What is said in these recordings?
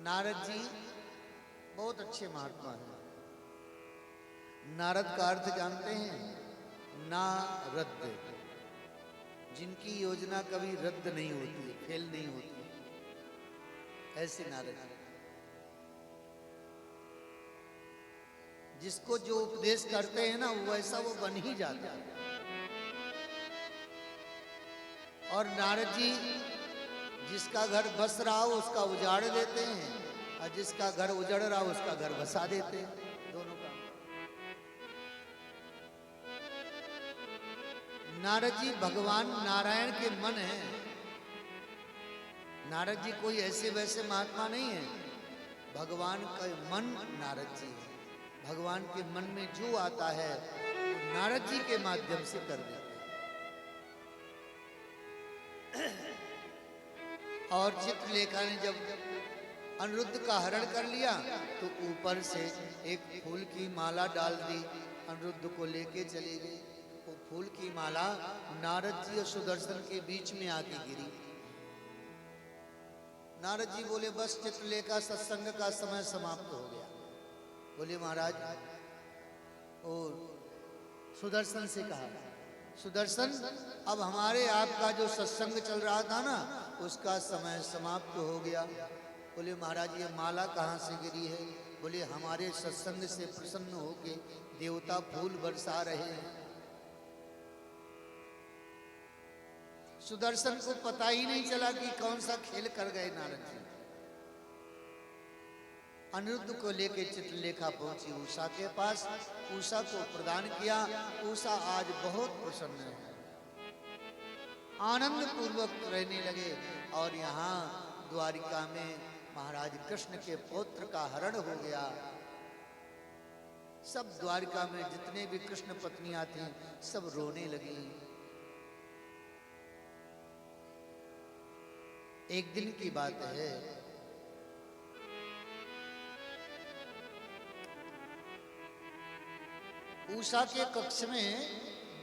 नारद जी बहुत अच्छे महात्मा हैं। नारद का अर्थ जानते हैं? नारद, जिनकी योजना कभी रद्द नहीं होती, फेल नहीं होती, ऐसे नारद। जिसको जो उपदेश करते हैं ना, वैसा वो बन ही जाता है। और नारद जी जिसका घर बस रहा हो उसका उजाड़ देते हैं, और जिसका घर उजड़ रहा हो उसका घर बसा देते हैं। दोनों का। नारद जी भगवान नारायण के मन है। नारद जी कोई ऐसे वैसे महात्मा नहीं है, भगवान का मन नारद जी है। भगवान के मन में जो आता है वो नारद जी के माध्यम से कर देते हैं। और चित्रलेखा ने जब अनिरुद्ध का हरण कर लिया तो ऊपर से एक फूल की माला डाल दी, अनिरुद्ध को लेके चली गई। वो फूल की माला नारद जी और सुदर्शन के बीच में आके गिरी। नारद जी बोले बस चित्रलेखा, सत्संग का समय समाप्त हो गया। बोले महाराज, और सुदर्शन से कहा, सुदर्शन अब हमारे आपका जो सत्संग चल रहा था ना उसका समय समाप्त हो गया। बोले महाराज ये माला कहाँ से गिरी है? बोले हमारे सत्संग से प्रसन्न होके देवता फूल बरसा रहे हैं। सुदर्शन को पता ही नहीं चला कि कौन सा खेल कर गए नारद जी। अनिरुद्ध को लेके चित्रलेखा पहुंची उषा के पास, उषा को प्रदान किया। उषा आज बहुत प्रसन्न है, आनंद पूर्वक रहने लगे। और यहाँ द्वारिका में महाराज कृष्ण के पौत्र का हरण हो गया। सब द्वारिका में जितने भी कृष्ण पत्नियां थीं सब रोने लगी। एक दिन की बात है, उषा के कक्ष में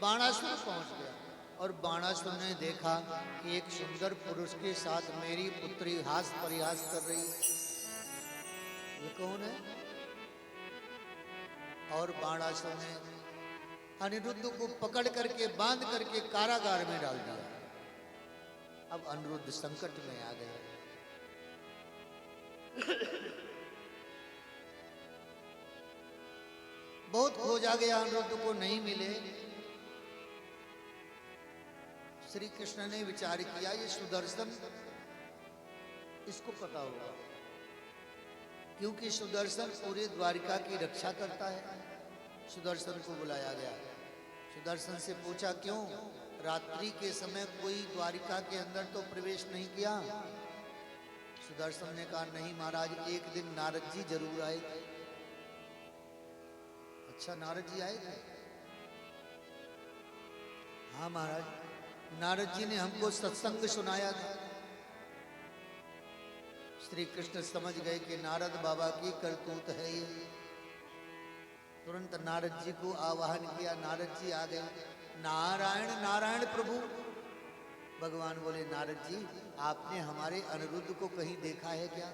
बाणासुर पहुंच गया और बाणासुर ने देखा कि एक सुंदर पुरुष के साथ मेरी पुत्री हास परिहास कर रही है, ये कौन है? और बाणासुर ने अनिरुद्ध को पकड़ करके बांध करके कारागार में डाल दिया। अब अनिरुद्ध संकट में आ गए। बहुत खोजा गया, अनिरुद्ध को नहीं मिले। श्री कृष्ण ने विचार किया ये सुदर्शन, इसको पता होगा, क्योंकि सुदर्शन पूरे द्वारिका की रक्षा करता है। सुदर्शन को बुलाया गया। सुदर्शन से पूछा क्यों रात्रि के समय कोई द्वारिका के अंदर तो प्रवेश नहीं किया? सुदर्शन ने कहा नहीं महाराज, एक दिन नारद जी जरूर आए थे। अच्छा नारद जी आए थे? हाँ महाराज, नारद जी ने हमको सत्संग सुनाया था। श्री कृष्ण समझ गए कि नारद बाबा की करतूत है ये। तुरंत नारद जी को आवाहन किया, नारद जी आ गए। नारायण नारायण प्रभु। भगवान बोले नारद जी आपने हमारे अनिरुद्ध को कहीं देखा है क्या?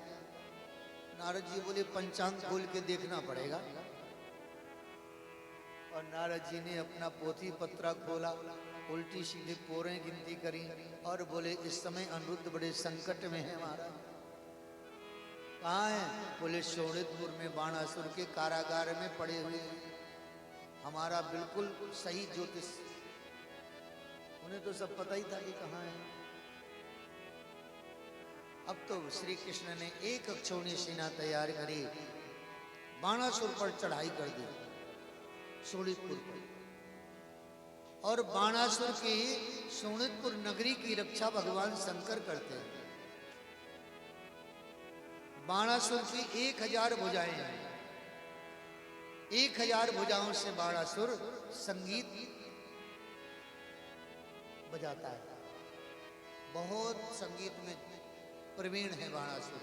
नारद जी बोले पंचांग खोल के देखना पड़ेगा। और नारद जी ने अपना पोथी पत्रा खोला, उल्टी सीधी पोरें गिनती करी और बोले इस समय अनिरुद्ध बड़े संकट में है महाराज। कहाँ है? बोले शोणितपुर में बाणासुर के कारागार में पड़े हुए हैं। हमारा बिल्कुल सही ज्योतिष, उन्हें तो सब पता ही था कि कहाँ है। अब तो श्री कृष्ण ने एक अक्षौणी सेना तैयार करी, बाणासुर पर चढ़ाई कर दी, शोणितपुर पर। और बाणासुर की शोणितपुर नगरी की रक्षा भगवान शंकर करते हैं। बाणासुर की 1000 भुजाएं हैं। 1000 भुजाओं से बाणासुर संगीत बजाता है। बहुत संगीत में प्रवीण है बाणासुर,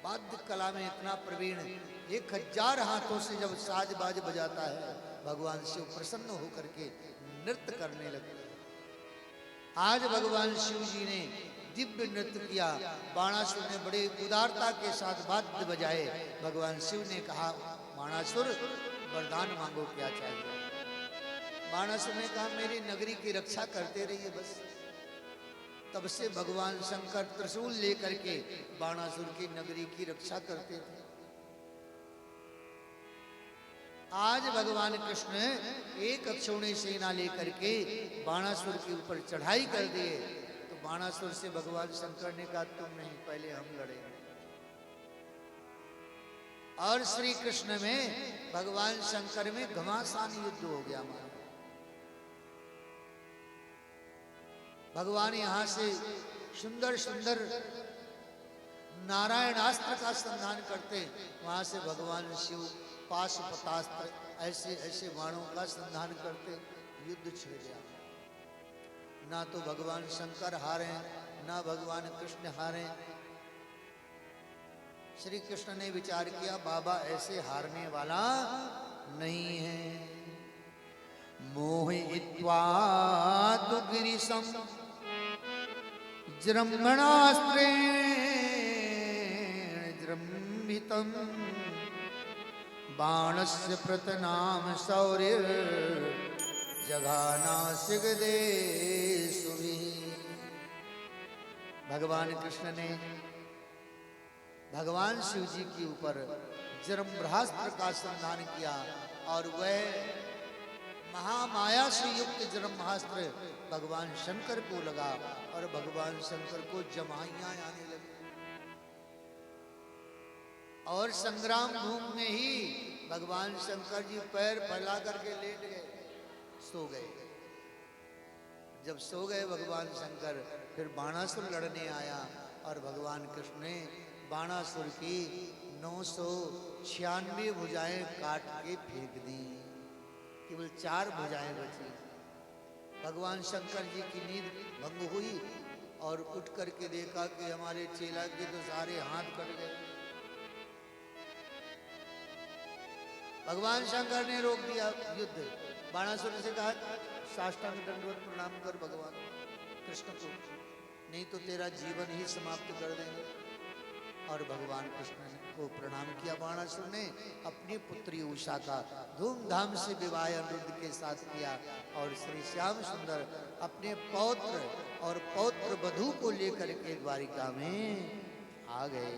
वाद्य कला में इतना प्रवीण है। 1000 हाथों से जब साज बाज बजाता है भगवान शिव प्रसन्न होकर के नृत्य करने लगते हैं। आज भगवान शिव जी ने दिव्य नृत्य किया। बाणासुर ने बड़े उदारता के साथ वाद्य बजाए। भगवान शिव ने कहा, बाणासुर वरदान मांगो, क्या चाहिए? बाणासुर ने कहा, मेरी नगरी की रक्षा करते रहिए बस। तब से भगवान शंकर त्रिशूल लेकर के बाणासुर की नगरी की रक्षा करते थे। आज भगवान कृष्ण एक अक्षौणी सेना लेकर के बाणासुर के ऊपर चढ़ाई कर दिए। तो बाणासुर से भगवान शंकर ने कहा, तुम नहीं, पहले हम लड़ेंगे। और श्री कृष्ण में, भगवान शंकर में घमासान युद्ध हो गया। भगवान यहां से सुंदर सुंदर नारायणास्त्र का संधान करते, वहां से भगवान शिव पाशुपतास्त्र ऐसे ऐसे बाणों का संधान करते। युद्ध छिड़ गया। ना तो भगवान शंकर हारे, ना भगवान कृष्ण हारे। श्री कृष्ण ने विचार किया, बाबा ऐसे हारने वाला नहीं है। मोहित्वा तु गिरिशं जृंभणास्त्रेण जृंभितं बाणस्य प्रतनाम शौर्य जघानासिगदे सुभी। भगवान कृष्ण ने भगवान शिव जी के ऊपर जरम्भास्त्र का संधान किया और वह महामाया से युक्त जरम्भास्त्र भगवान शंकर को लगा और भगवान शंकर को जमाइयां आने लगी। और संग्राम भूमि में ही भगवान शंकर जी पैर फैला करके लेट गए, सो गए। जब सो गए भगवान शंकर, फिर बाणासुर लड़ने आया और भगवान कृष्ण ने बाणासुर की 996 भुजाएं काट के फेंक दी। केवल 4 भुजाएं बची। भगवान शंकर जी की नींद भंग हुई और उठ करके देखा कि हमारे चेला के तो सारे हाथ कट गए। भगवान शंकर ने रोक दिया युद्ध। बाणासुर से कहा, साष्टांग दंडवत प्रणाम कर भगवान कृष्ण को, नहीं तो तेरा जीवन ही समाप्त कर देंगे। और भगवान कृष्ण को प्रणाम किया। बाणासुर ने अपनी पुत्री उषा का धूमधाम से विवाह अनिरुद्ध के साथ किया और श्री श्याम सुंदर अपने पौत्र और पौत्र वधू को लेकर के द्वारिका में आ गए।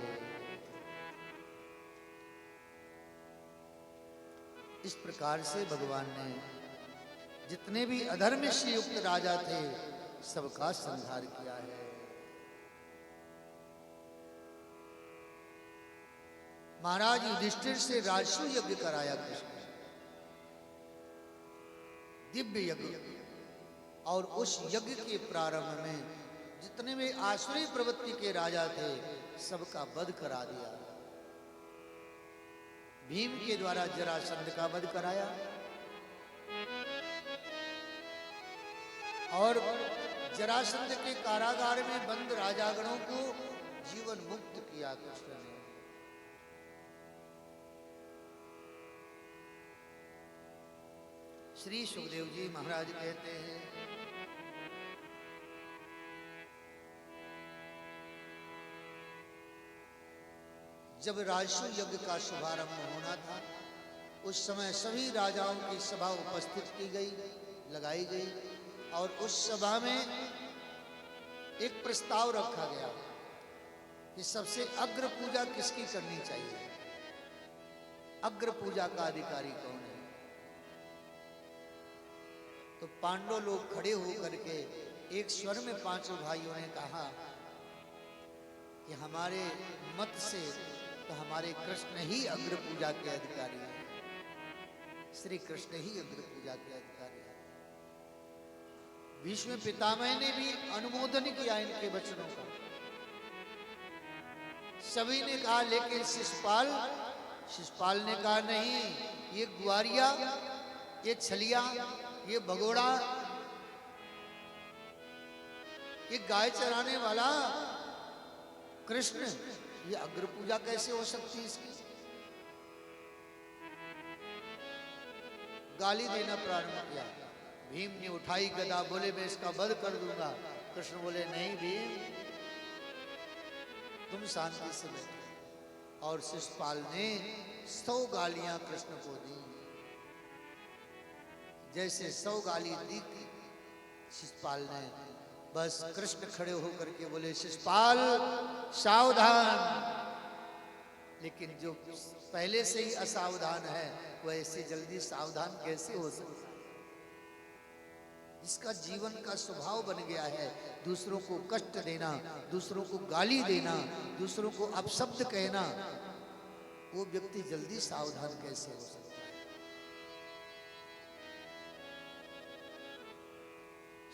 इस प्रकार से भगवान ने जितने भी अधर्म से युक्त राजा थे सबका संहार किया है। महाराज युधिष्ठिर से राजसु यज्ञ कराया कृष्ण, दिव्य यज्ञ। और उस यज्ञ के प्रारंभ में जितने भी आसुरी प्रवृत्ति के राजा थे सबका वध करा दिया। भीम के द्वारा जरासंध का वध कराया और जरासंध के कारागार में बंद राजागणों को जीवन मुक्त किया कृष्ण ने। श्री सुखदेव जी महाराज कहते हैं, जब राजसु यज्ञ का शुभारंभ होना था उस समय सभी राजाओं की सभा उपस्थित की गई, लगाई गई और उस सभा में एक प्रस्ताव रखा गया कि सबसे अग्र पूजा किसकी करनी चाहिए। अग्र पूजा का अधिकारी कौन है? तो पांडव लोग खड़े होकर के एक स्वर में पांचों भाइयों ने कहा कि हमारे मत से तो हमारे कृष्ण ही अग्र पूजा के अधिकारी हैं, श्री कृष्ण ही अग्र पूजा के अधिकारी हैं। भीष्म पितामह ने भी अनुमोदन किया इनके वचनों का। सभी ने कहा, लेकिन शिशुपाल ने कहा नहीं, ये ग्वारिया, ये छलिया, ये भगोड़ा, ये गाय चराने वाला कृष्ण, ये अग्र पूजा कैसे हो सकती है इसकी? गाली देना प्रारंभ किया। भीम ने उठाई गदा, बोले मैं इसका वध कर दूंगा। कृष्ण बोले नहीं भीम, तुम शांति से बैठो। और शिशुपाल ने 100 गालियां कृष्ण को दी। जैसे 100 गाली दी शिशुपाल ने, बस कृष्ण खड़े होकर के बोले, शिशुपाल सावधान। लेकिन जो पहले से ही असावधान है वह ऐसे जल्दी सावधान कैसे हो सकता है? जिसका जीवन का स्वभाव बन गया है दूसरों को कष्ट देना, दूसरों को गाली देना, दूसरों को अपशब्द कहना, वो व्यक्ति जल्दी सावधान कैसे हो सकता है?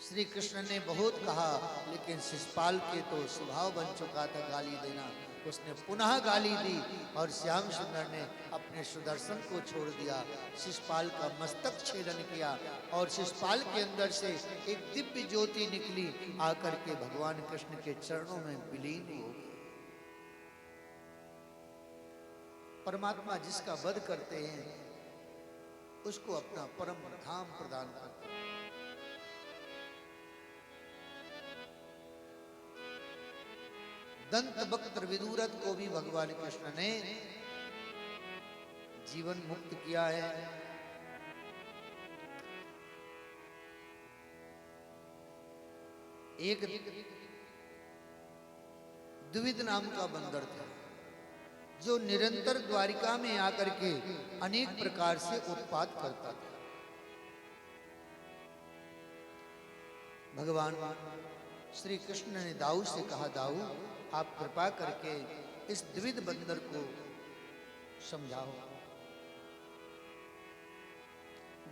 श्री कृष्ण ने बहुत कहा, लेकिन शिशुपाल के तो स्वभाव बन चुका था गाली देना। उसने पुनः गाली दी और श्याम सुंदर ने अपने सुदर्शन को छोड़ दिया, शिशुपाल का मस्तक छेदन किया और शिशुपाल के अंदर से एक दिव्य ज्योति निकली, आकर के भगवान कृष्ण के चरणों में विलीन हो गई। परमात्मा जिसका वध करते हैं उसको अपना परम धाम प्रदान करते हैं। दंत वक्त्र विदुरथ को भी भगवान कृष्ण ने जीवन मुक्त किया है। एक द्विविद नाम का बंदर था जो निरंतर द्वारिका में आकर के अनेक प्रकार से उत्पात करता था। भगवान श्री कृष्ण ने दाऊ से कहा, दाऊ आप कृपा करके इस द्विविद बंदर को समझाओ।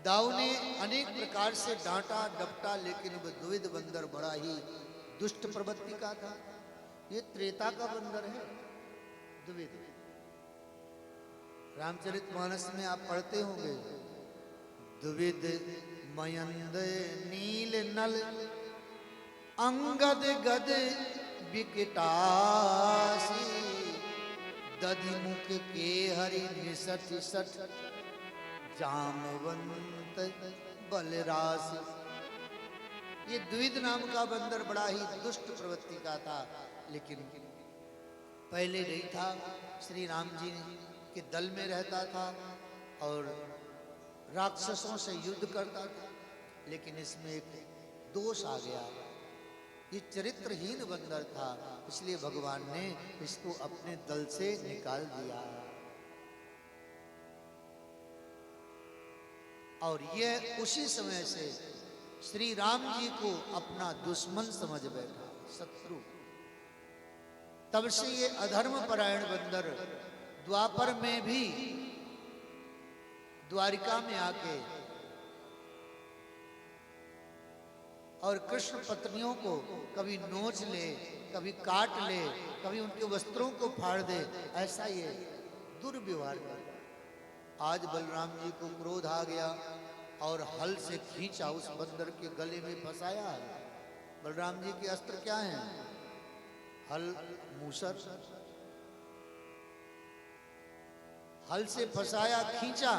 दाऊ ने अनेक प्रकार से डांटा डपटा, लेकिन वह द्विविद बंदर बड़ा ही दुष्ट प्रवृत्ति का था। ये त्रेता का बंदर है द्विविद। रामचरितमानस में आप पढ़ते होंगे, द्विविद मयंद नील नल अंगद गद विकटासी दधि मुख के हरि निसठ सठ जामवंत बलरासी। ये द्विविद नाम का बंदर बड़ा ही दुष्ट प्रवृत्ति का था, लेकिन पहले नहीं था। श्री राम जी के दल में रहता था और राक्षसों से युद्ध करता था, लेकिन इसमें एक दोष आ गया। ये चरित्रहीन बंदर था, इसलिए भगवान ने इसको अपने दल से निकाल दिया। और यह उसी समय से श्री राम जी को अपना दुश्मन समझ बैठा, शत्रु। तब से ये अधर्म परायण बंदर द्वापर में भी द्वारिका में आके और कृष्ण पत्नियों को कभी नोच ले, कभी काट ले, कभी उनके वस्त्रों को फाड़ दे, ऐसा ये दुर्व्यवहार करता। आज बलराम जी को क्रोध आ गया और हल से खींचा, उस बंदर के गले में फंसाया। बलराम जी के अस्त्र क्या हैं? हल, मूसर। हल से फंसाया, खींचा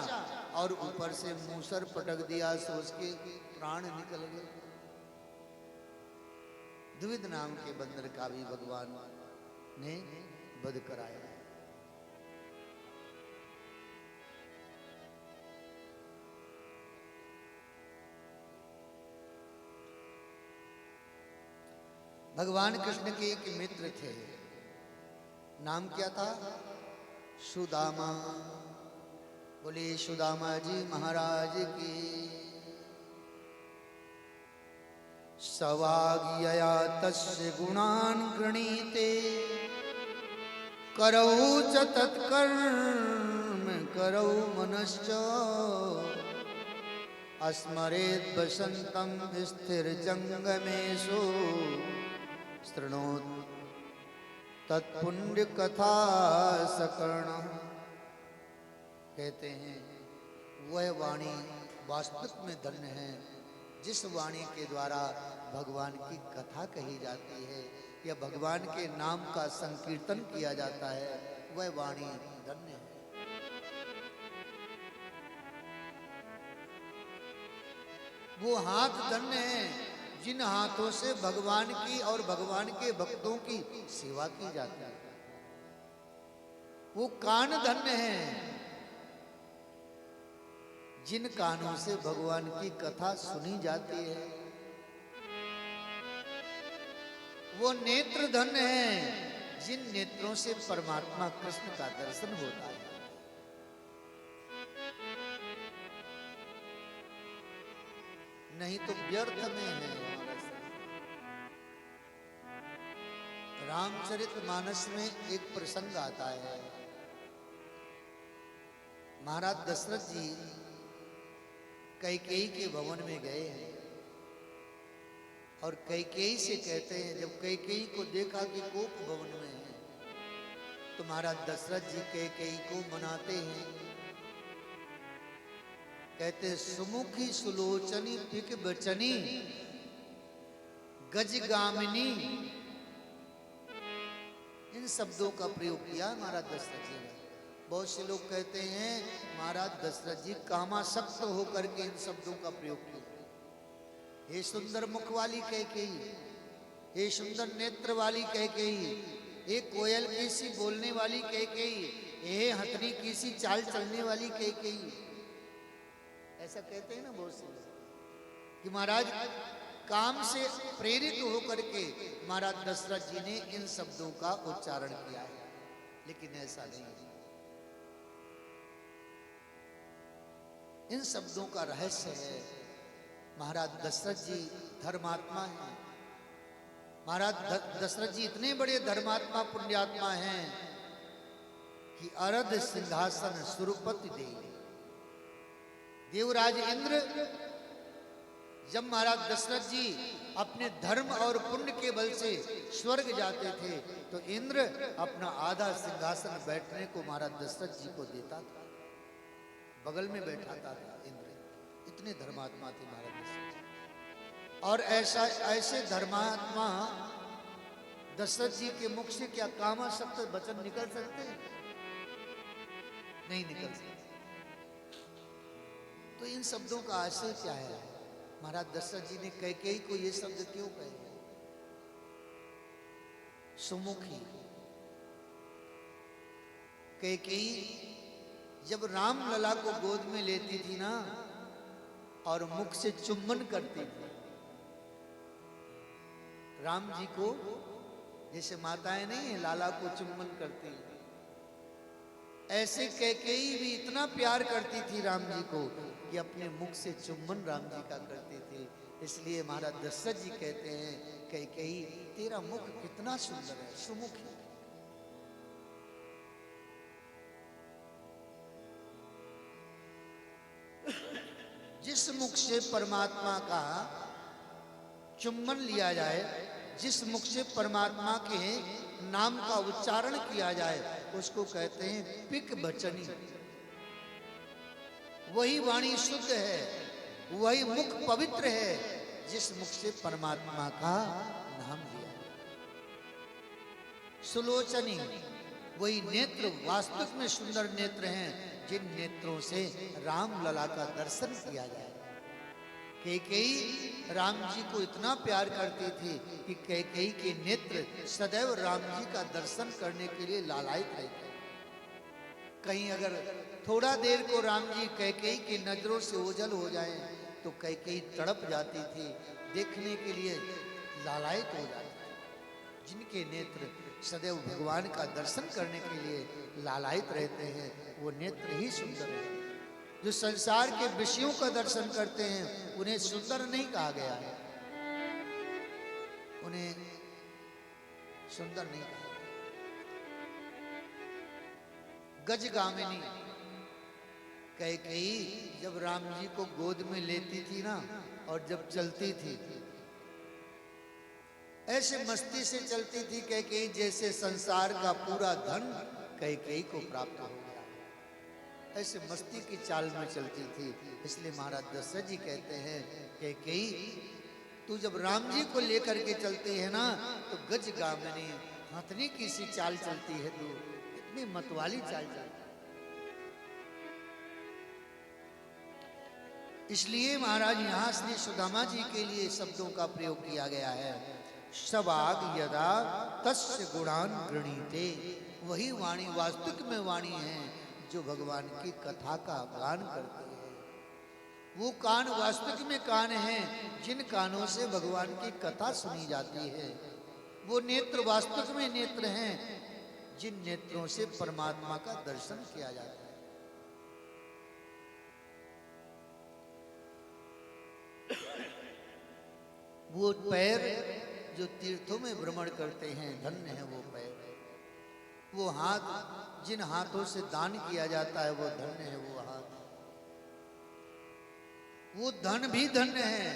और ऊपर से मूसर पटक दिया, सो उसके प्राण निकल गए। द्विविद नाम के बंदर का भी भगवान ने वध कराया। भगवान कृष्ण के एक मित्र थे, नाम क्या था? सुदामा। बोले सुदामा जी महाराज की। सवाज्ञया तस्य गुणान् गृणीते करौ च तत्कर्म करौ मनश्च अस्मरेत् वसन्तं स्थिरजङ्गमेषु शृणोत् तत्पुण्य कथा सकर्ण। कहते हैं वह वाणी वास्तविक में धन्य है जिस वाणी के द्वारा भगवान की कथा कही जाती है या भगवान के नाम का संकीर्तन किया जाता है, वह वाणी धन्य है। वो हाथ धन्य है जिन हाथों से भगवान की और भगवान के भक्तों की सेवा की जाती है। वो कान धन्य हैं जिन कानों से भगवान की कथा सुनी जाती है। वो नेत्र धन्य हैं जिन नेत्रों से परमात्मा कृष्ण का दर्शन होता है। नहीं तो व्यर्थ में है। रामचरितमानस में एक प्रसंग आता है। महाराज दशरथ जी कैकेयी के भवन में गए हैं और कैकेयी से कहते हैं, जब कैकेयी को देखा कि कोप भवन में है, तो महाराज दशरथ जी कैकेयी को मनाते हैं। कहते सुमुखी सुलोचनी पिक बचनी गजगामिनी, इन शब्दों का प्रयोग किया महाराज दशरथ जी ने। बहुत से लोग कहते हैं महाराज दशरथ जी कामासक्त होकर के इन शब्दों का प्रयोग किया। हे सुंदर मुख वाली कैकेयी, हे सुंदर नेत्र वाली कैकेयी, हे कोयल की सी बोलने वाली कैकेयी, हे हथनी की सी चाल चलने वाली कैकेयी। ऐसा कहते हैं ना बहुत से लोग कि महाराज काम से प्रेरित होकर के महाराज दशरथ जी ने इन शब्दों का उच्चारण किया है, लेकिन ऐसा नहीं है। इन शब्दों का रहस्य है, महाराज दशरथ जी धर्मात्मा हैं। महाराज दशरथ जी इतने बड़े धर्मात्मा पुण्यात्मा हैं कि अरध सिंहासन सुरपति देवराज इंद्र, जब महाराज दशरथ जी अपने धर्म और पुण्य के बल से स्वर्ग जाते थे, तो इंद्र अपना आधा सिंहासन बैठने को महाराज दशरथ जी को देता था, बगल में बैठाता था इंद्र। इतने धर्मात्मा थे महाराज दशरथ जी। और ऐसे धर्मात्मा दशरथ जी के मुख से क्या कामासक्त वचन निकल सकते हैं? नहीं निकल सकते। तो इन शब्दों का आशय क्या है? महाराज दशरथ जी ने कैकेयी को ये शब्द क्यों कहे? सुमुखी कैकेयी जब राम लला को गोद में लेती थी ना और मुख से चुम्बन करती थी राम जी को, जैसे माताएं नहीं है लाला को चुम्बन करती, ऐसे कैकेयी भी इतना प्यार करती थी राम जी को कि अपने मुख से चुम्बन राम जी का करते थे। इसलिए महाराज दशरथ जी कहते हैं कैकेयी तेरा मुख कितना सुंदर है, सुमुखी। जिस मुख से परमात्मा का चुम्बन लिया जाए, जिस मुख से परमात्मा के नाम का उच्चारण किया जाए, उसको कहते हैं पिक बचनी। वही वाणी शुद्ध है, वही मुख पवित्र है जिस मुख से परमात्मा का नाम लिया। सुलोचनी वही नेत्र वास्तविक में सुंदर नेत्र हैं जिन नेत्रों से राम लला का दर्शन किया जाए। कैकेयी राम जी को इतना प्यार करती थी कि कैकेयी के नेत्र सदैव राम जी का दर्शन करने के लिए लालायित रहते। कहीं अगर थोड़ा देर को राम जी कैकेयी की नजरों से ओझल हो जाएं, तो कैकेयी तड़प जाती थी, देखने के लिए लालायित हो जाती थी। जिनके नेत्र सदैव भगवान का दर्शन करने के लिए लालायित रहते हैं, वो नेत्र ही सुंदर है। जो संसार के विषयों का दर्शन करते हैं उन्हें सुंदर नहीं कहा गया है, उन्हें सुंदर नहीं कहा गया। गजगामिनी कैकेयी जब राम जी को गोद में लेती थी ना और जब चलती थी, ऐसे मस्ती से चलती थी कैकेयी जैसे संसार का पूरा धन कैकेयी को प्राप्त हो गया। ऐसे मस्ती की चाल में चलती थी। इसलिए महाराज दशरथ जी कहते हैं कैकेयी तू जब राम जी को लेकर के चलते है ना, तो गजगामिनी हथनी की सी चाल चलती है, तू इतनी मतवाली चाल चलती। इसलिए महाराज यहाँ श्री सुदामा जी के लिए शब्दों का प्रयोग किया गया है। सवाग यदा तस्य गुणान गृणीते, वही वाणी वास्तविक में वाणी है जो भगवान की कथा का गान करती है। वो कान वास्तविक में कान हैं जिन कानों से भगवान की कथा सुनी जाती है। वो नेत्र वास्तविक में नेत्र हैं जिन नेत्रों से परमात्मा का दर्शन किया जाता है। वो पैर जो तीर्थों में भ्रमण करते हैं, धन्य है वो पैर। वो हाथ जिन हाथों से दान किया जाता है, वो धन्य है वो हाथ। वो धन भी धन्य है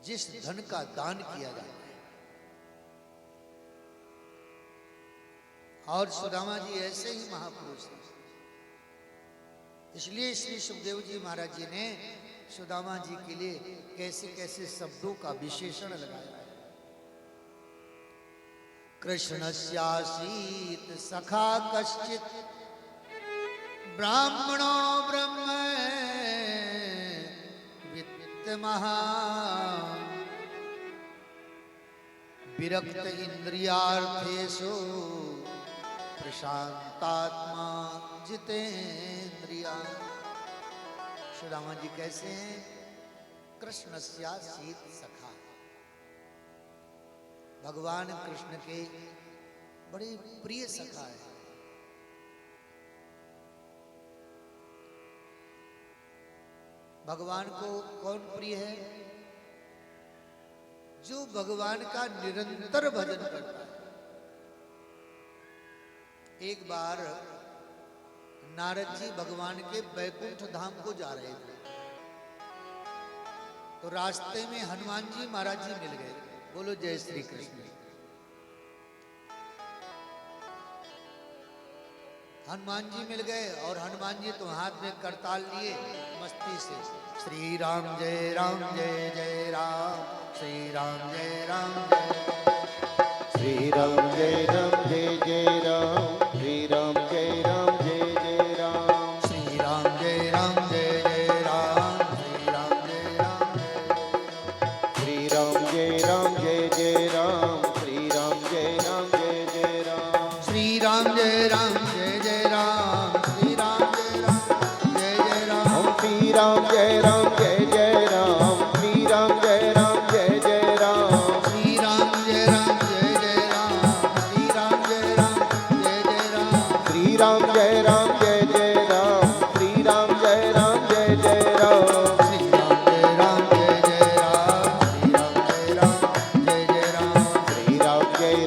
जिस धन का दान किया जाता है। और सुदामा जी ऐसे ही महापुरुष हैं। इसलिए श्री सुखदेव जी महाराज जी ने सुदामा जी के लिए कैसे कैसे शब्दों का विशेषण लगाया है। कृष्णस्यासीत सखा कश्चित ब्राह्मणो ब्रह्म वित्तमहा विरक्त इंद्रियार्थेषु प्रशांतात्मा जितेंद्रिया। सुदामा जी कैसे हैं? कृष्णस्यासीत सखा, भगवान कृष्ण के बड़े प्रिय सखा है। भगवान को कौन प्रिय है? जो भगवान का निरंतर भजन करता है। एक बार नारद जी भगवान के बैकुंठ धाम को जा रहे थे, तो रास्ते में हनुमान जी महाराज जी मिल गए। बोलो जय श्री कृष्ण। हनुमान जी मिल गए और हनुमान जी तो हाथ में करताल लिए मस्ती से श्री राम जय जय राम, श्री राम जय जय, श्री राम जय जय राम, श्री राम जय जय राम, श्री राम जय जय राम, श्री राम जय श्री राम जय जय राम, श्री राम जय जय राम, श्री राम जय जय राम, श्री राम जय जय राम, श्री राम जय जय राम, श्री राम जय जय राम, श्री राम जय जय राम, श्री राम जय जय राम, श्री राम जय जय राम, श्री राम जय जय राम, श्री राम जय जय राम, श्री राम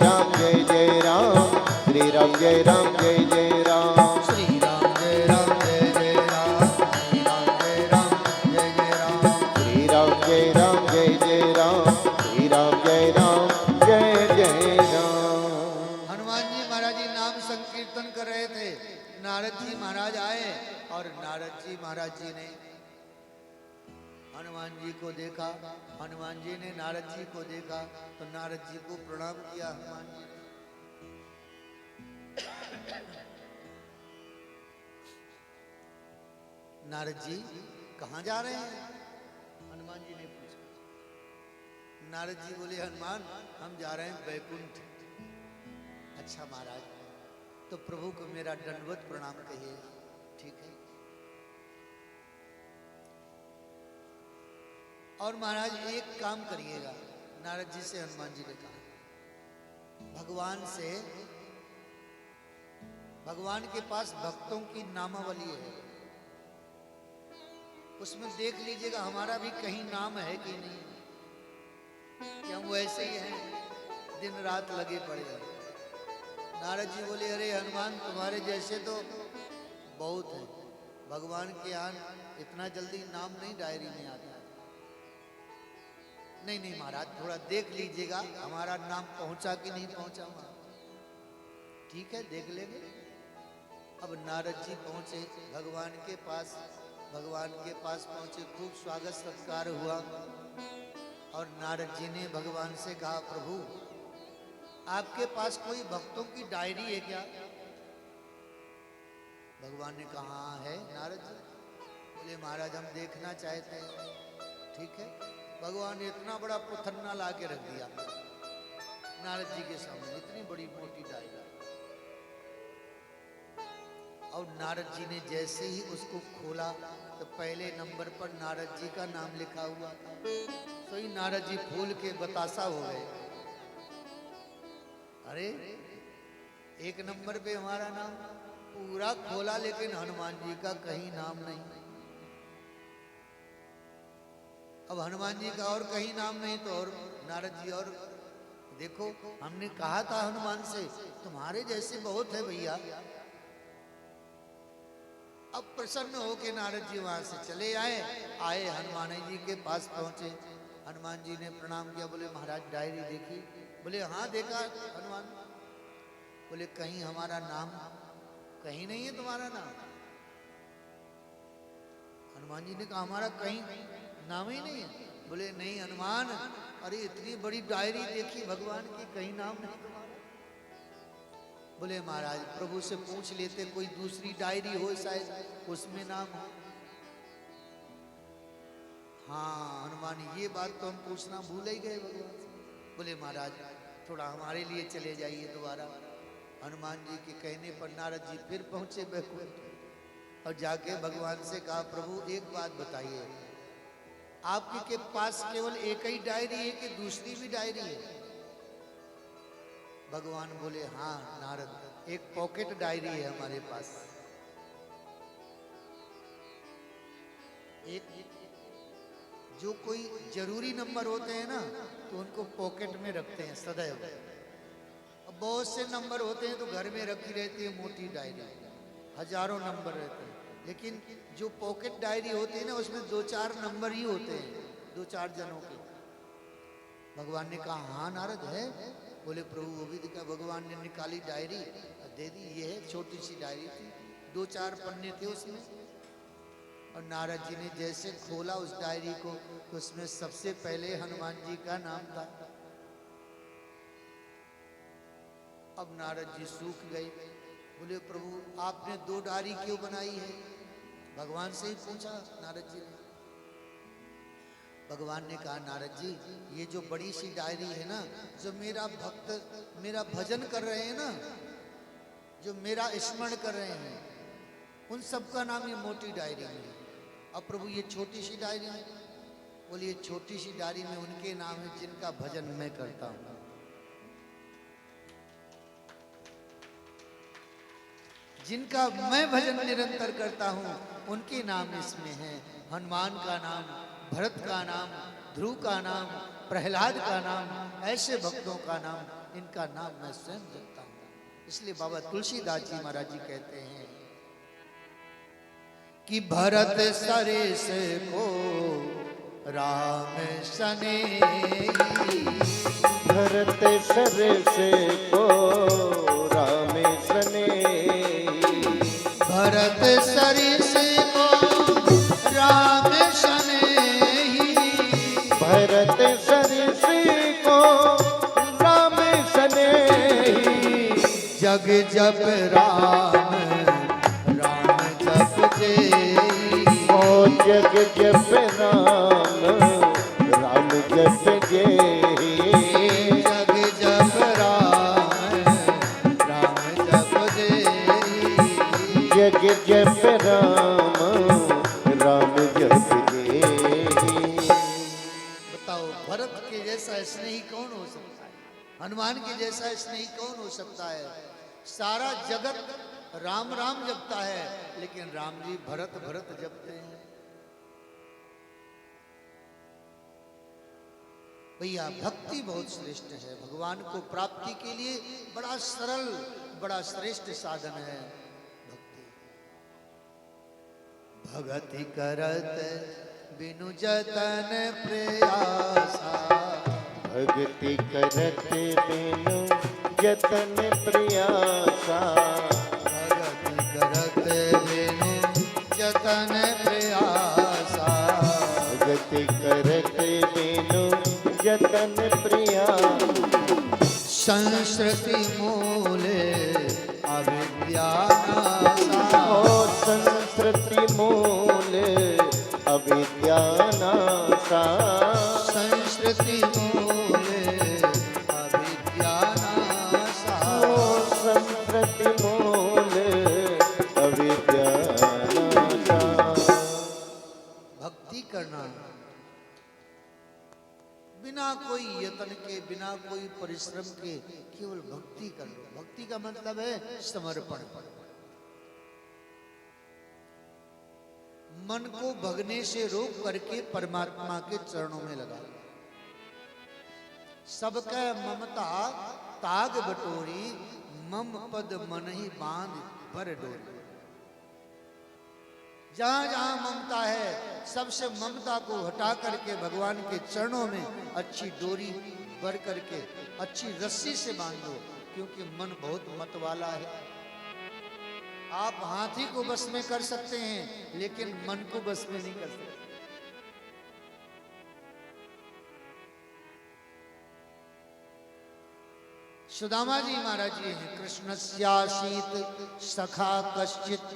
जय जय राम, श्री राम जय जय राम, श्री राम जय जय राम, श्री राम जय जय राम, श्री राम जय जय राम, श्री राम जय जय राम। हनुमान जी महाराज जी नाम संकीर्तन कर रहे थे। नारद जी महाराज आए और नारद जी महाराज जी ने हनुमान जी को देखा, हनुमान जी ने नारद जी को देखा तो नारद जी को प्रणाम किया। हनुमान जी ने नारद जी कहाँ जा रहे हैं? हनुमान जी ने पूछा। नारद जी बोले हनुमान हम जा रहे हैं बैकुंठ। अच्छा महाराज, तो प्रभु को मेरा दंडवत प्रणाम कहिए। ठीक है। और महाराज एक काम करिएगा, नारद जी से हनुमान जी ने कहा, भगवान के पास भक्तों की नामावली है, उसमें देख लीजिएगा हमारा भी कहीं नाम है कि नहीं, कि हम वैसे ही हैं दिन रात लगे पड़े हैं। नारद जी बोले अरे हनुमान तुम्हारे जैसे तो बहुत है, भगवान के यहाँ इतना जल्दी नाम नहीं डायरी में आता। नहीं नहीं महाराज, थोड़ा देख लीजिएगा हमारा नाम पहुंचा कि नहीं पहुंचा वहां। ठीक है, देख लेंगे। अब नारद जी पहुंचे भगवान के पास, भगवान के पास पहुंचे, खूब स्वागत सत्कार हुआ। और नारद जी ने भगवान से कहा प्रभु आपके पास कोई भक्तों की डायरी है क्या? भगवान ने कहा हाँ है नारद जी। बोले महाराज हम देखना चाहते हैं। ठीक है, भगवान ने इतना बड़ा पुथन्ना ला के रख दिया नारद जी के सामने, इतनी बड़ी मोटी डायरी। और नारद जी ने जैसे ही उसको खोला तो पहले नंबर पर नारद जी का नाम लिखा हुआ था। तो ही नारद जी फूल के बतासा हो गए। अरे एक नंबर पे हमारा नाम पूरा खोला, लेकिन हनुमान जी का कहीं नाम नहीं। अब हनुमान जी का और कहीं नाम नहीं तो और नारद जी और देखो, हमने कहा था हनुमान से तुम्हारे जैसे बहुत है भैया। अब प्रसन्न होके नारद जी वहां से चले आए हनुमान जी के पास पहुंचे। हनुमान जी ने प्रणाम किया, बोले महाराज डायरी देखी? बोले हाँ देखा हनुमान। बोले कहीं हमारा नाम कहीं नहीं है तुम्हारा नाम? हनुमान जी ने कहा हमारा कहीं नाम ही नहीं है। बोले नहीं हनुमान, अरे इतनी बड़ी डायरी देखी भगवान की, कहीं नाम नहीं तुम्हारा। बोले महाराज प्रभु से पूछ लेते, कोई दूसरी डायरी हो शायद उसमें नाम हो। हाँ हनुमान ये बात तो हम पूछना भूल ही गए भगवान से। बोले महाराज थोड़ा हमारे लिए चले जाइए दोबारा। हनुमान जी के कहने पर नारद जी फिर पहुंचे बैकुंठ और जाके भगवान से कहा प्रभु एक बात बताइए, आपके के पास केवल एक ही डायरी है कि दूसरी भी डायरी है? भगवान बोले हाँ नारद, एक पॉकेट डायरी है हमारे पास। एक जो कोई जरूरी नंबर होते हैं ना तो उनको पॉकेट में रखते हैं सदैव। अब बहुत से नंबर होते हैं तो घर में रखी रहती है मोटी डायरी, हजारों नंबर रहते हैं। लेकिन जो पॉकेट डायरी होती है ना उसमें 2-4 नंबर ही होते हैं, 2-4 जनों के। भगवान ने कहा हाँ नारद है। बोले प्रभु वो भी दिखा। भगवान ने निकाली डायरी दे दी, ये है छोटी सी डायरी थी, 2-4 पन्ने थे उसमें। और नारद जी ने जैसे खोला उस डायरी को तो उसमें सबसे पहले हनुमान जी का नाम था। अब नारद जी सूख गए। बोले प्रभु आपने 2 डायरी क्यों बनाई है? भगवान से ही पूछा नारद जी ने। भगवान ने कहा नारद जी ये जो बड़ी सी डायरी है ना, जो मेरा भक्त मेरा भजन कर रहे हैं ना, जो मेरा स्मरण कर रहे हैं, उन सबका नाम ये मोटी डायरी है। अब प्रभु ये छोटी सी डायरी है? बोलिए छोटी सी डायरी में उनके नाम है जिनका भजन मैं करता हूं। जिनका मैं भजन निरंतर करता हूं उनके नाम इसमें है। हनुमान का नाम, भरत का नाम, ध्रुव का नाम, प्रहलाद का नाम, ऐसे भक्तों का नाम, इनका नाम मैं स्वयं जपता हूं। इसलिए बाबा तुलसीदास जी महाराज जी कहते हैं कि भरत सरेस को राम सने, भरत सरेस को राम सने, भरत सरेस को राम सने, भरत सरेस को राम सने, जग जप राम राम जप जे, ओ जग जप राम राम जप जे, जग जप राम राम जप जे, जग जप राम राम जप जे। बताओ भरत के जैसा स्नेही कौन हो सकता है? हनुमान के जैसा स्नेही कौन हो सकता है? सारा जगत राम राम जपता है, लेकिन राम जी भरत भरत जपते हैं। भैया भक्ति बहुत श्रेष्ठ है। भगवान को प्राप्ति के लिए बड़ा सरल, बड़ा श्रेष्ठ साधन है भक्ति। भगति करत बिनु जतन प्रयासा, भक्ति करत बिनु जतन प्रयासा, भगति करत बिनु जतन प्रयासा, भक्ति करत बिनु जतन प्रयासा, संस्कृति मूले अविद्यानासा, ओ संस्कृति मूल अविद्यानासा, परिश्रम के केवल भक्ति कर लो। भक्ति का मतलब है समर्पण। मन को भगने से रोक करके परमात्मा के चरणों में लगा। सबका ममता ताग बटोरी, मम पद मन ही बांध भर डोरी। जहां जहां ममता है, सबसे ममता को हटा करके भगवान के चरणों में अच्छी डोरी भर करके अच्छी रस्सी से बांधो, क्योंकि मन बहुत मत वाला है। आप हाथी को बस में कर सकते हैं, लेकिन मन को बस में नहीं कर सकते। सुदामा जी महाराज जी हैं, कृष्णस्यासीत सखा कश्चित।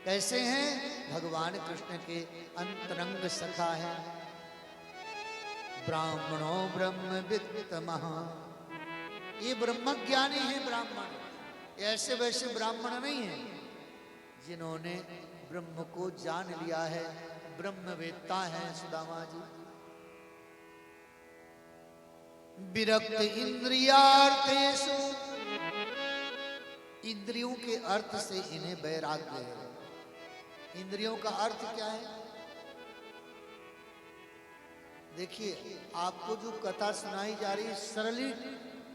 कैसे हैं? भगवान कृष्ण के अंतरंग सखा है। ब्राह्मणो ब्रह्मविद् महा, ये ब्रह्म ज्ञानी है ब्राह्मण। ऐसे वैसे ब्राह्मण नहीं है, जिन्होंने ब्रह्म को जान लिया है, ब्रह्मवेत्ता है सुदामा जी। विरक्त इंद्रियार्थेषु, इंद्रियों के अर्थ से इन्हें वैराग्य है। इंद्रियों का अर्थ क्या है? देखिए, आपको जो कथा सुनाई जा रही है,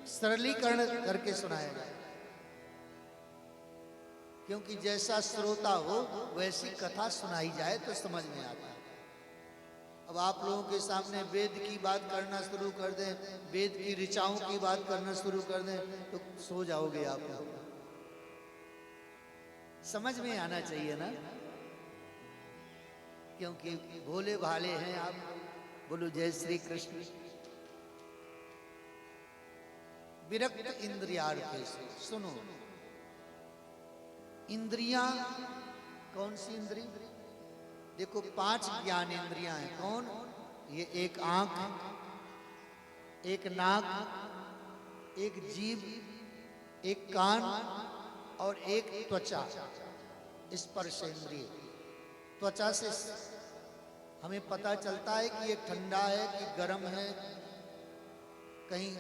सरलीकरण करके सुनाया जाए, क्योंकि जैसा श्रोता हो वैसी कथा सुनाई जाए तो समझ में आता है। अब आप लोगों के सामने वेद की बात करना शुरू कर दें, वेद की ऋचाओं की बात करना शुरू कर दें, तो सो जाओगे आप लोग। समझ में आना चाहिए ना, क्योंकि भोले भाले हैं आप। बोलो जय श्री कृष्ण। विरक्त इंद्रियार्थेषु, सुनो, इंद्रियां कौन सी इंद्रिय? देखो, 5 ज्ञान इंद्रियां हैं। कौन? ये एक आंख, एक नाक, एक जीभ, एक कान और एक त्वचा, स्पर्श इंद्रिय। त्वचा से हमें पता चलता है कि ये ठंडा है कि गर्म है। कहीं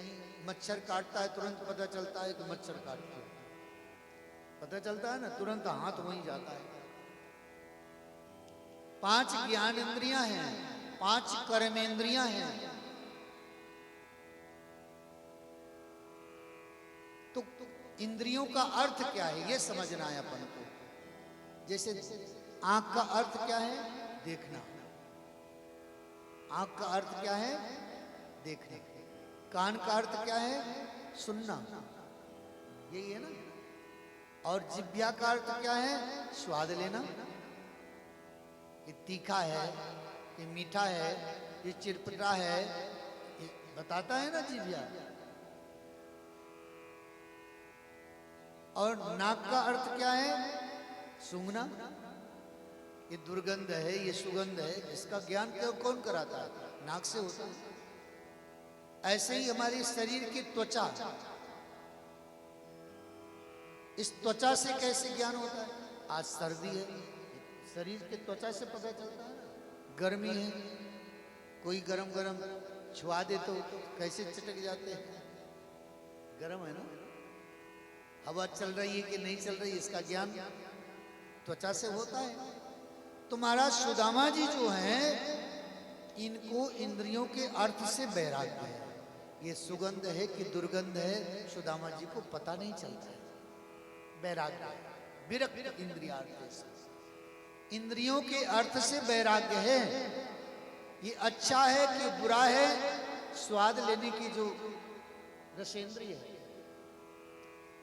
मच्छर काटता है, तुरंत पता चलता है कि मच्छर काटता है। पता चलता है ना, तुरंत हाथ वहीं जाता है। 5 ज्ञान इंद्रियां हैं, 5 कर्मेंद्रियां हैं। तो इंद्रियों का अर्थ क्या है, ये समझना है अपन को। जैसे आंख का अर्थ क्या है? देखना। आंख का अर्थ क्या है? देखना। कान का अर्थ क्या है? सुनना। यही है ना। और जिह्वा का अर्थ क्या है? स्वाद लेना। ये तीखा है, ये मीठा है, ये चिरपटा है, ये बताता है ना जिह्वा। और नाक का अर्थ क्या है? सूंघना। ये दुर्गंध है, ये सुगंध है, इसका ज्ञान कौन कराता है? नाक से होता है। ऐसे ही हमारे शरीर की त्वचा, इस त्वचा से कैसे ज्ञान होता है? आज सर्दी है, शरीर के त्वचा से पता चलता है ना। गर्मी है, कोई गरम गरम छुआ दे तो कैसे चटक जाते हैं। गर्म है ना। हवा चल रही है कि नहीं चल रही, इसका ज्ञान त्वचा से होता है। तो महाराज सुदामा जी जो हैं, इनको इंद्रियों के अर्थ से वैराग्य है। ये सुगंध है कि दुर्गंध है, सुदामा जी को पता नहीं चलता है। वैराग्य, विरक्त इंद्रियार्थेषु, इंद्रियों के अर्थ से वैराग्य है। ये अच्छा है कि बुरा है, स्वाद लेने की जो रसेंद्रिय है,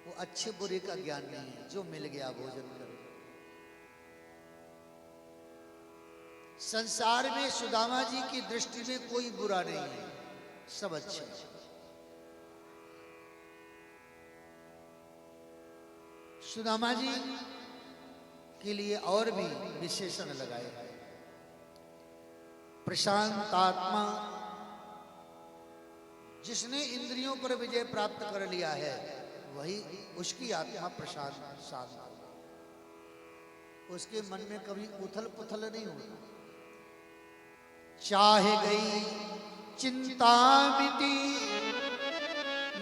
वो अच्छे बुरे का ज्ञान नहीं है। जो मिल गया भोजन करो। संसार में सुदामा जी की दृष्टि में कोई बुरा नहीं है, सब अच्छे। सुदामा जी के लिए और भी विशेषण लगाए हैं। प्रशांत आत्मा, जिसने इंद्रियों पर विजय प्राप्त कर लिया है, वही उसकी आत्मा प्रशांत शांत, उसके मन में कभी उथल पुथल नहीं होता। चाहे गई चिंता मिटी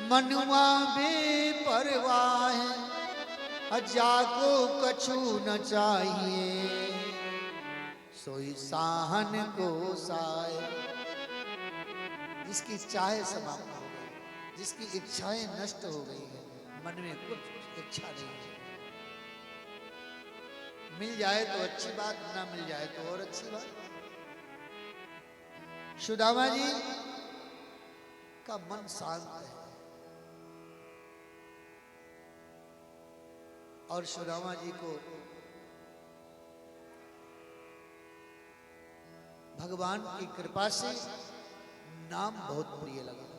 मनुआ बेपरवाह जाको कछु न चाहिए, सोई साहन को साय। जिसकी इच्छाएं समाप्त हो गई, जिसकी इच्छाएं नष्ट हो गई है, मन में कुछ इच्छा नहीं है। मिल जाए तो अच्छी बात, ना मिल जाए तो और अच्छी बात। सुदामा जी का मन शांत है और सुदामा जी को भगवान की कृपा से नाम बहुत प्रिय लगा।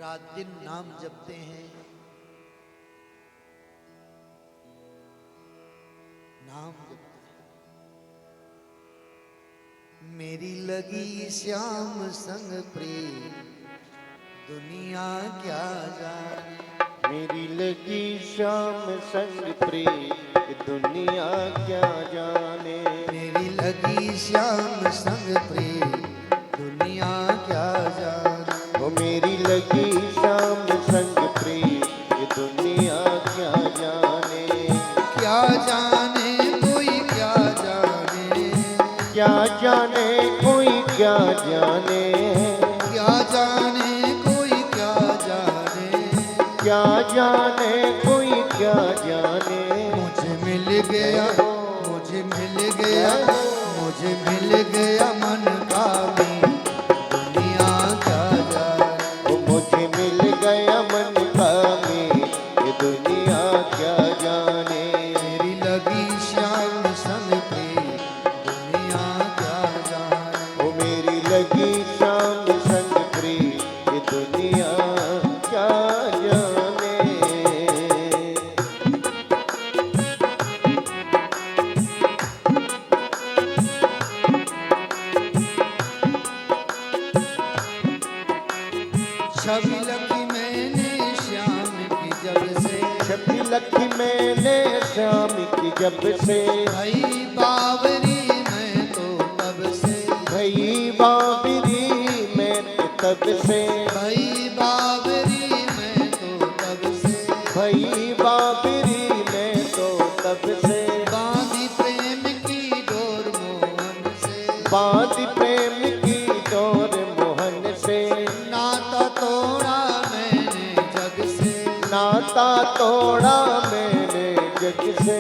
रात दिन नाम जपते हैं, नाम जपते हैं। मेरी लगी श्याम संग प्रेम, दुनिया क्या जाने। मेरी लगी श्याम संग प्रीत, दुनिया क्या जाने। मेरी लगी श्याम संग प्रेम, दुनिया क्या जाने। वो मेरी लगी श्याम संग प्रीत, दुनिया क्या जाने। क्या जाने कोई क्या जाने, क्या जाने कोई क्या जाने। क्या जाने कोई क्या जाने। क्या जाने कोई क्या जाने। मुझे मिल गया, मुझे मिल गया, मुझे मिल गया मन का मीत, दुनिया क्या जाने। वो मुझे मिल गया मन का मीत, ये दुनिया क्या जाने। मेरी लगी श्याम संग प्रीत, दुनिया क्या जाने। वो मेरी लगी श्याम संग प्रीत, ये दुनिया क्या जाने। छवि लगी मैंने श्याम की जब से, छवि लखी मैंने श्याम की जब से। भई बावरी मैं तो तब से, भई बाबरी मैं तो तब से। भई बावरी मैं तो तब से। भई बाबरी मैं तो तब से। बांधी प्रेम की डोर मोहन से, बांधी प्रेम की डोर मोहन से। नाता तोड़ा मैंने जग से, नाता तोड़ा मैंने जग से।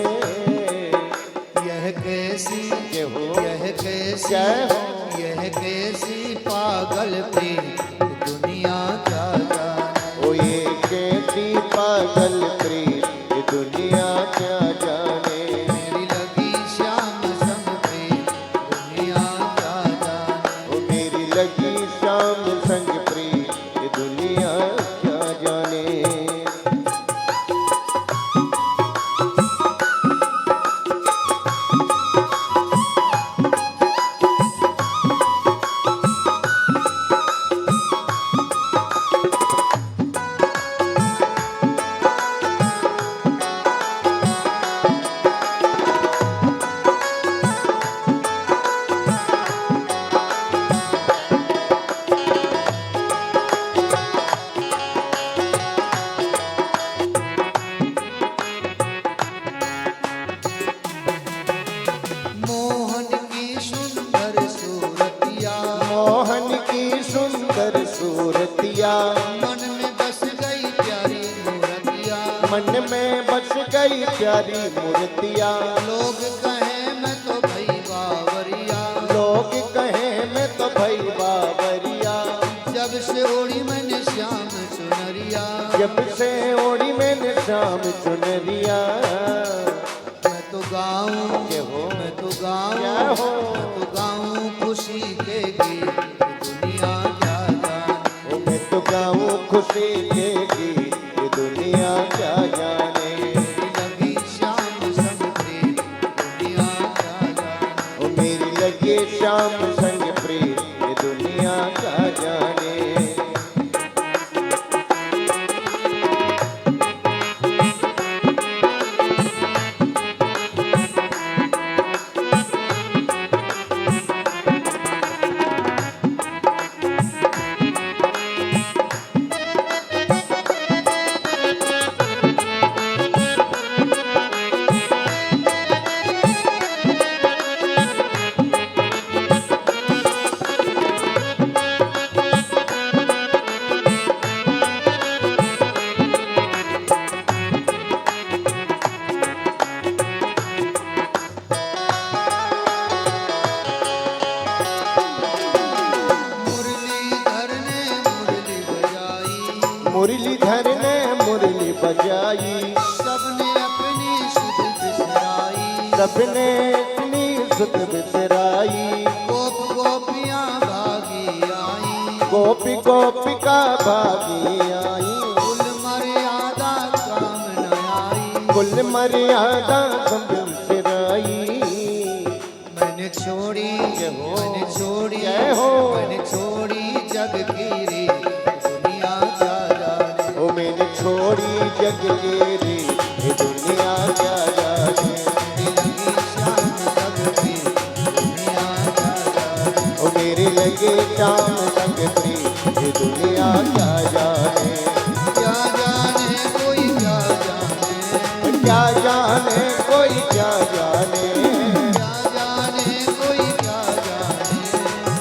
यह कैसी, ये हो यह कैसी, जय हो। यह कैसी पागल प्रेम, दुनिया क्या जाने। ओ ये कैसी पागल प्रीत, ये दुनिया क्या जाने। मेरी लगी श्याम संग प्रेम, दुनिया क्या जाने। ओ मेरी लगी श्याम संग प्रीत, ये दुनिया क्या जाने। मोहन की सुंदर सूरतिया, मोहन की सुंदर सूरतिया। मन में बस गई प्यारी मूरतिया। मन में बस गई प्यारी मूर्तिया। लोग कहे मैं तो भई बावरिया, लोग कहे मैं तो भई बाबरिया। जब से ओढ़ी मैंने श्याम चुनरिया। जब से ओढ़ी मैंने श्याम चुनरिया। मैं तो गाऊं, ये हो मैं तो गाऊं, क्या हो। मैं तो गाऊं खुशी के गीत, दुनिया क्या जाने। ओ मैं तो गाऊं खुशी के गीत, ये दुनिया क्या जाने। मेरी लगी श्याम संग प्रेम, दुनिया क्या जाने। ओ मेरी लगी श्याम संग प्रीत, ये दुनिया क्या जाने। मुरलीधर ने मुरली बजाई, सबने अपनी सुध बिसराई, सबने अपनी सुध बिसराई। गोप गोपियां भागी आई, गोपी गोपिका भागी आई, कुल मर्यादा काम न आई, कुल मर्यादा सब बिसराई। मैंने छोड़ी मैंने छोड़ी जय हो। मैंने छोड़ी जग की रे दुनिया क्या जाने। ओ मैंने छोड़ी जग के रे ये दुनिया क्या जाने। लगी शाम जग की दुनिया क्या जाने। ओ मेरे लगे शाम तक प्री ये दुनिया क्या जाने। क्या जाने कोई क्या जाने, क्या जाने कोई क्या जाने, क्या जाने कोई क्या जाने।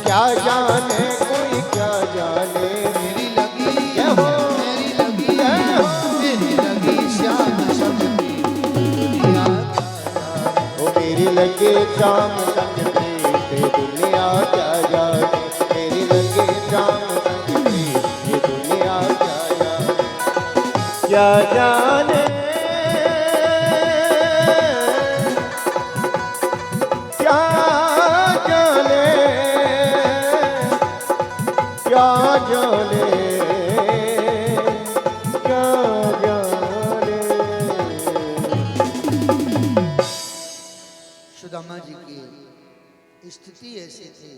क्या जाने कोई क्या जाने। मेरी लगी जय हो। मेरी लगी जय हो। मेरी लगी श्याम शब्द की दुनिया क्या जाने। ओ मेरी लगे शाम तक प्री ये दुनिया क्या जाने। मेरी लगे शाम तक प्री ये दुनिया क्या जाने। क्या जाने क्या जाने क्या जाने क्या जाने। सुदामा जी की स्थिति ऐसी थी